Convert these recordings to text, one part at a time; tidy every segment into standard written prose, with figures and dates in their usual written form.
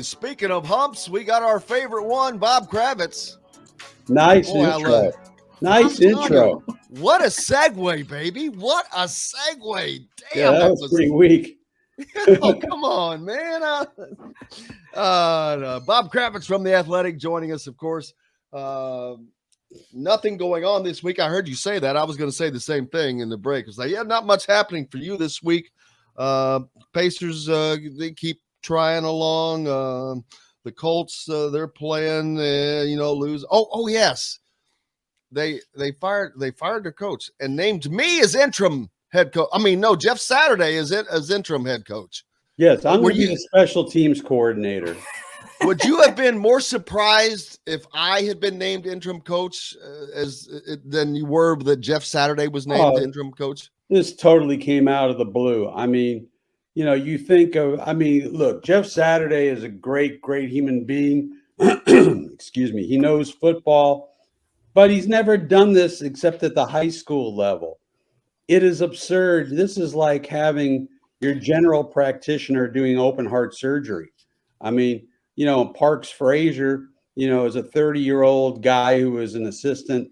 Speaking of humps, we got our favorite one, Bob Kravitz. Nice Boy, I intro. love. Nice I'm telling intro. you, what a segue, baby! What a segue! Yeah, Damn, that that was was. pretty weak. Oh, come on, man! No. Bob Kravitz from the Athletic joining us, of course. Uh, Nothing going on this week. I heard you say that. I was going to say the same thing in the break. It's like, yeah, not much happening for you this week. Pacers, they keep trying along. The Colts, they're playing, lose. Oh yes, they fired their coach and named me as interim head coach. I mean, no, Jeff Saturday is it as interim head coach. Yes, I'm Were going to be you? the special teams coordinator. Would you have been more surprised if I had been named interim coach than you were that Jeff Saturday was named interim coach? This totally came out of the blue. I mean, you think of, look, Jeff Saturday is a great, great human being. Excuse me. He knows football, but he's never done this except at the high school level. It is absurd. This is like having your general practitioner doing open heart surgery. I mean, Parks Frazier, is a 30-year-old guy who was an assistant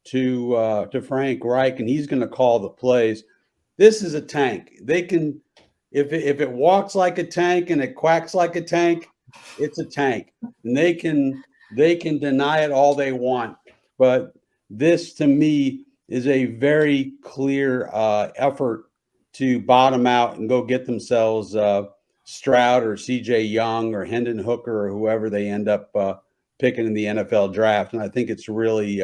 to Frank Reich, and he's going to call the plays. This is a tank. They can, if it walks like a tank and it quacks like a tank, it's a tank, and they can deny it all they want. But this, to me, is a very clear effort to bottom out and go get themselves Stroud or C.J. Young or Hendon Hooker or whoever they end up picking in the NFL draft. And I think it's really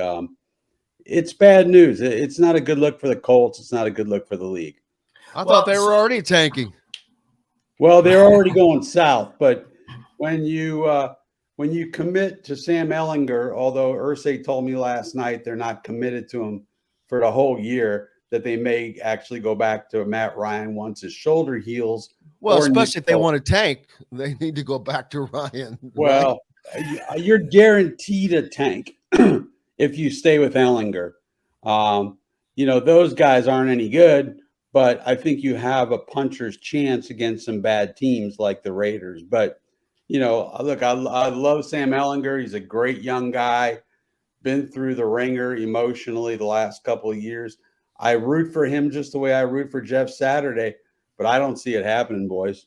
it's bad news. It's not a good look for the Colts. It's not a good look for the league. I thought they were already tanking. Well, they're already going south. But when you commit to Sam Ehlinger, although Irsay told me last night they're not committed to him for the whole year, that they may actually go back to Matt Ryan once his shoulder heals. Well, especially if they want to tank, they need to go back to Ryan. Well, right? You're guaranteed a tank if you stay with Ehlinger. Those guys aren't any good, but I think you have a puncher's chance against some bad teams like the Raiders. But, look, I love Sam Ehlinger. He's a great young guy, been through the ringer emotionally the last couple of years. I root for him just the way I root for Jeff Saturday, but I don't see it happening, boys.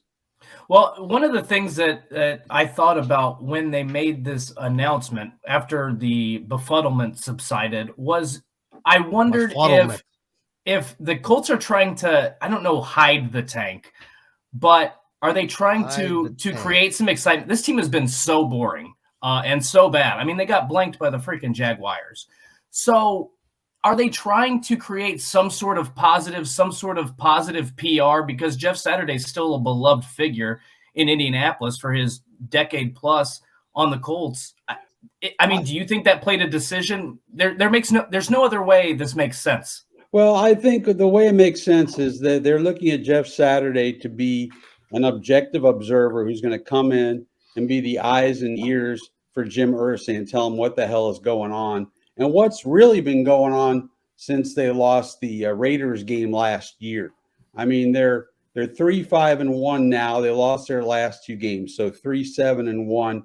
Well, one of the things that I thought about when they made this announcement after the befuddlement subsided was I wondered if the Colts are trying to, I don't know, hide the tank, but are they trying to create some excitement? This team has been so boring and so bad. I mean, they got blanked by the freaking Jaguars. So are they trying to create some sort of positive PR? Because Jeff Saturday is still a beloved figure in Indianapolis for his decade plus on the Colts. I mean, do you think that played a decision? There's no other way this makes sense. Well, I think the way it makes sense is that they're looking at Jeff Saturday to be an objective observer who's going to come in and be the eyes and ears for Jim Irsay and tell him what the hell is going on. And what's really been going on since they lost the Raiders game last year. I mean, they're 3-5-1 now. They lost their last two games, so 3-7-1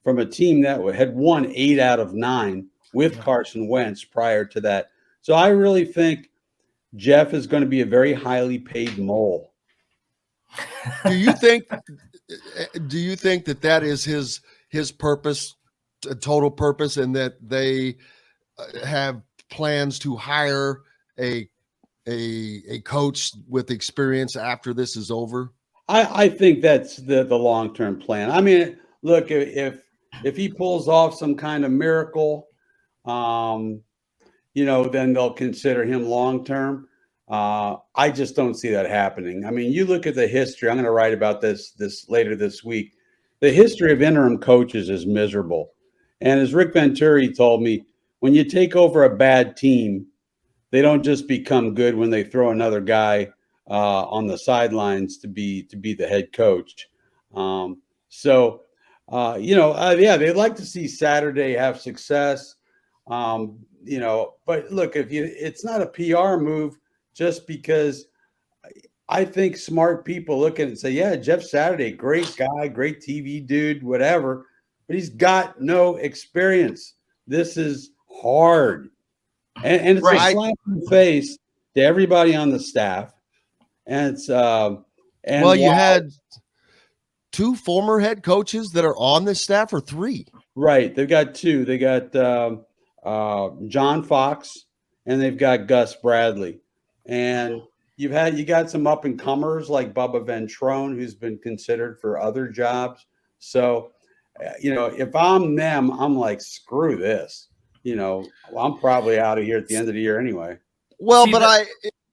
from a team that had won 8 out of 9 with Carson Wentz prior to that. So I really think Jeff is going to be a very highly paid mole. Do you think that is his purpose, total purpose, and that they have plans to hire a coach with experience after this is over? I think that's the long-term plan. I mean, look, if he pulls off some kind of miracle, then they'll consider him long-term. I just don't see that happening. I mean, you look at the history. I'm going to write about this later this week. The history of interim coaches is miserable. And as Rick Venturi told me, when you take over a bad team, they don't just become good when they throw another guy on the sidelines to be the head coach. They'd like to see Saturday have success. But look, it's not a PR move just because I think smart people look at it and say, yeah, Jeff Saturday, great guy, great TV dude, whatever, but he's got no experience. This is hard. And it's a slap in the face to everybody on the staff. And it's you had 2 former head coaches that are on this staff, or 3? Right. They've got 2. They got John Fox and they've got Gus Bradley. And you got some up and comers like Bubba Ventrone, who's been considered for other jobs. So, if I'm them, I'm like, screw this. I'm probably out of here at the end of the year anyway. Well,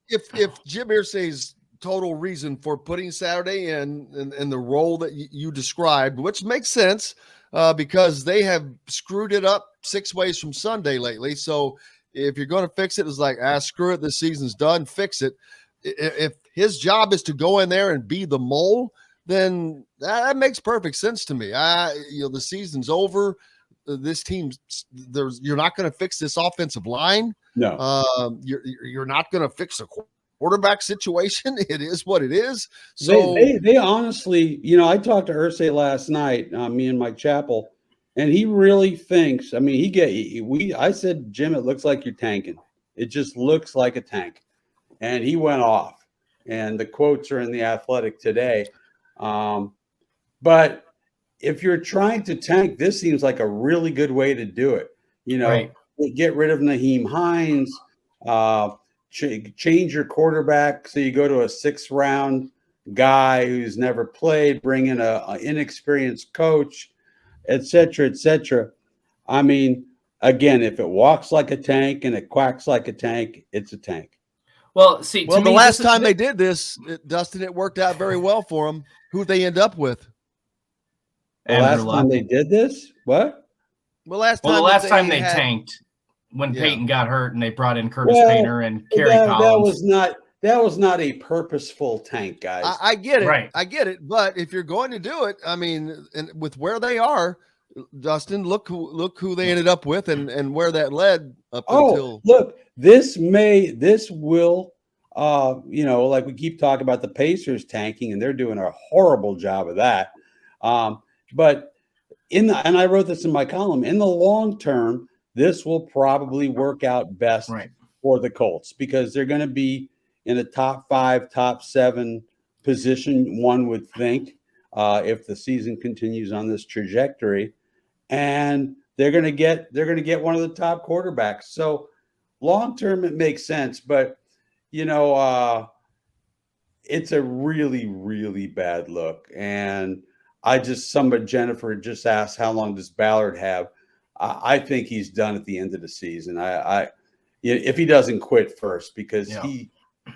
if Jim Irsay's total reason for putting Saturday in the role that you described, which makes sense because they have screwed it up 6 ways from Sunday lately. So if you're going to fix it, it's like, screw it, this season's done, fix it. If his job is to go in there and be the mole, then that makes perfect sense to me. The season's over. This team, you're not going to fix this offensive line. No, you're not going to fix a quarterback situation. It is what it is. So they honestly, I talked to Irsay last night, me and Mike Chappell, and he really thinks. I mean, I said, Jim, it looks like you're tanking. It just looks like a tank, and he went off. And the quotes are in the Athletic today. But if you're trying to tank, this seems like a really good way to do it. Get rid of Naheem Hines, change your quarterback so you go to a 6th round guy who's never played, bring in an inexperienced coach, et cetera, et cetera. I mean, again, if it walks like a tank and it quacks like a tank, it's a tank. Well, see, the last time they did this, Dustin, it worked out very well for them. Who they end up with? The last time they did this? What? The last time they tanked when Peyton got hurt and they brought in Curtis Painter and Kerry Collins. That was not a purposeful tank, guys. I get it. Right. I get it. But if you're going to do it, I mean, and with where they are, Dustin, look who they ended up with and where that led up until. Look, this will, like we keep talking about the Pacers tanking, and they're doing a horrible job of that. But and I wrote this in my column, in the long term, this will probably work out best for the Colts because they're going to be in a top 5, top 7 position, one would think, if the season continues on this trajectory, and they're going to get one of the top quarterbacks. So long term, it makes sense, but it's a really, really bad look. And Jennifer just asked, how long does Ballard have? I think he's done at the end of the season. If he doesn't quit first, because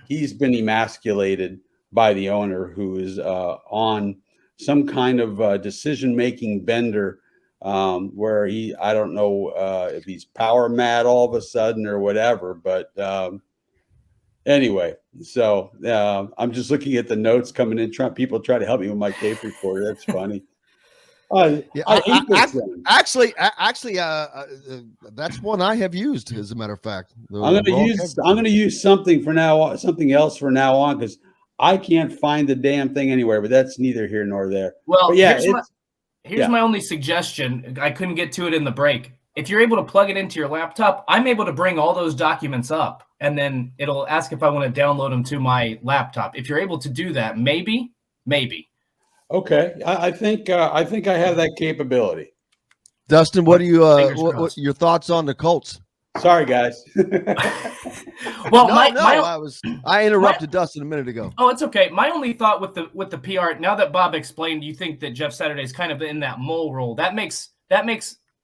he's been emasculated by the owner, who is on some kind of decision-making bender, where I don't know if he's power mad all of a sudden or whatever, but anyway, so I'm just looking at the notes coming in. People try to help me with my tape recorder. That's funny. I hate this thing. Actually, that's one I have used. As a matter of fact, I'm going to use something else for now on, because I can't find the damn thing anywhere. But that's neither here nor there. Well, but yeah, here's my only suggestion. I couldn't get to it in the break. If you're able to plug it into your laptop, I'm able to bring all those documents up, and then it'll ask if I want to download them to my laptop. If you're able to do that, maybe. Okay, I think I have that capability. Dustin, what do you what your thoughts on the Colts? Sorry, guys. Well, I interrupted Dustin a minute ago. Oh, it's okay. My only thought with the PR, now that Bob explained, you think that Jeff Saturday's kind of in that mole role. That makes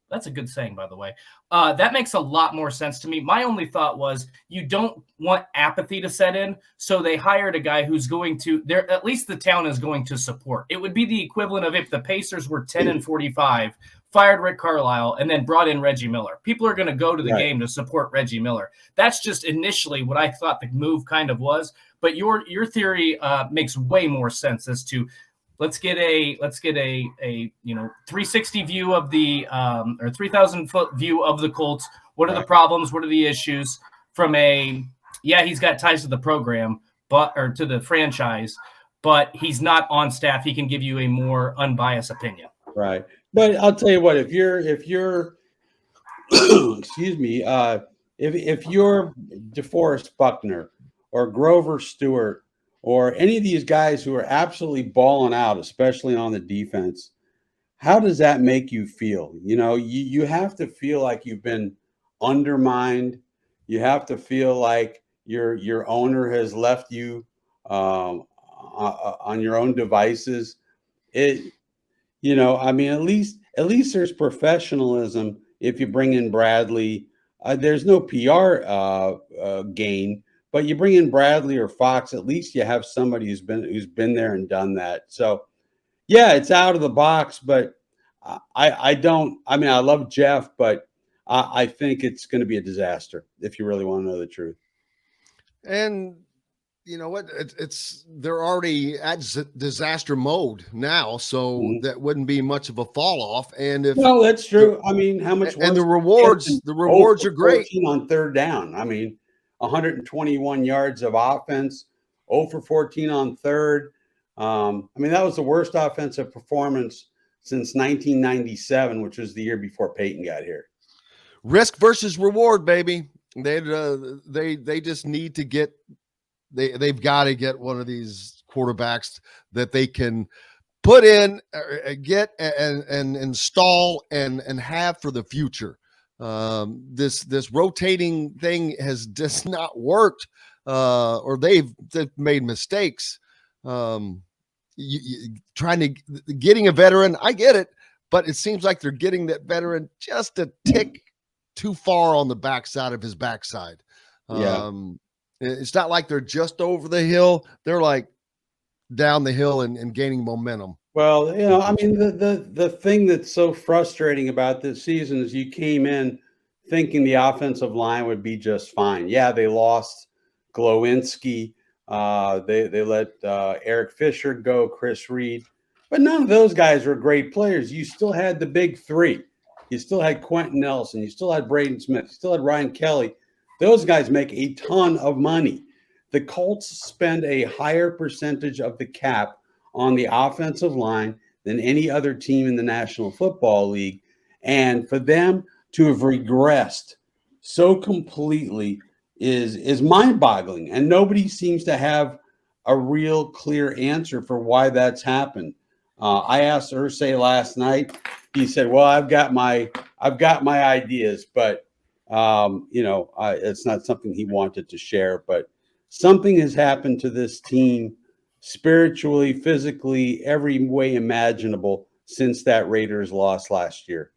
that's a good saying, by the way. That makes a lot more sense to me. My only thought was you don't want apathy to set in, so they hired a guy who's going to – at least the town is going to support. It would be the equivalent of if the Pacers were 10-45, fired Rick Carlisle, and then brought in Reggie Miller. People are going to go to the game to support Reggie Miller. That's just initially what I thought the move kind of was. But your theory makes way more sense as to – Let's get a 360 view of the or 3,000 foot view of the Colts. What are the problems? What are the issues? From he's got ties to the program, or to the franchise, but he's not on staff. He can give you a more unbiased opinion. Right. But I'll tell you what, if you're excuse me, if you're DeForest Buckner or Grover Stewart or any of these guys who are absolutely balling out, especially on the defense, how does that make you feel? You have to feel like you've been undermined. You have to feel like your owner has left you on your own devices. I mean, at least there's professionalism. If you bring in Bradley, there's no PR gain, but you bring in Bradley or Fox, at least you have somebody who's been there and done that. So, yeah, it's out of the box, but I love Jeff, but I think it's going to be a disaster if you really want to know the truth. And you know what? They're already at disaster mode now, so that wouldn't be much of a fall off. And no, that's true. I mean, how much? And the rewards are great on third down. I mean, 121 yards of offense, 0 for 14 on third. I mean, that was the worst offensive performance since 1997, which was the year before Peyton got here. Risk versus reward, baby. They just need to get. They've got to get one of these quarterbacks that they can put in, get and install and have for the future. This rotating thing has just not worked, or they've made mistakes. Trying to getting a veteran, I get it, but it seems like they're getting that veteran just a tick too far on the backside of his backside. Yeah. It's not like they're just over the hill. They're like down the hill and gaining momentum. Well, I mean, the thing that's so frustrating about this season is you came in thinking the offensive line would be just fine. Yeah, they lost Glowinski. They let Eric Fisher go, Chris Reed. But none of those guys were great players. You still had the big three. You still had Quentin Nelson. You still had Braden Smith. You still had Ryan Kelly. Those guys make a ton of money. The Colts spend a higher percentage of the cap on the offensive line than any other team in the National Football League. And for them to have regressed so completely is mind-boggling. And nobody seems to have a real clear answer for why that's happened. I asked Irsay last night. He said, well, I've got my ideas, but it's not something he wanted to share, but something has happened to this team spiritually, physically, every way imaginable since that Raiders loss last year.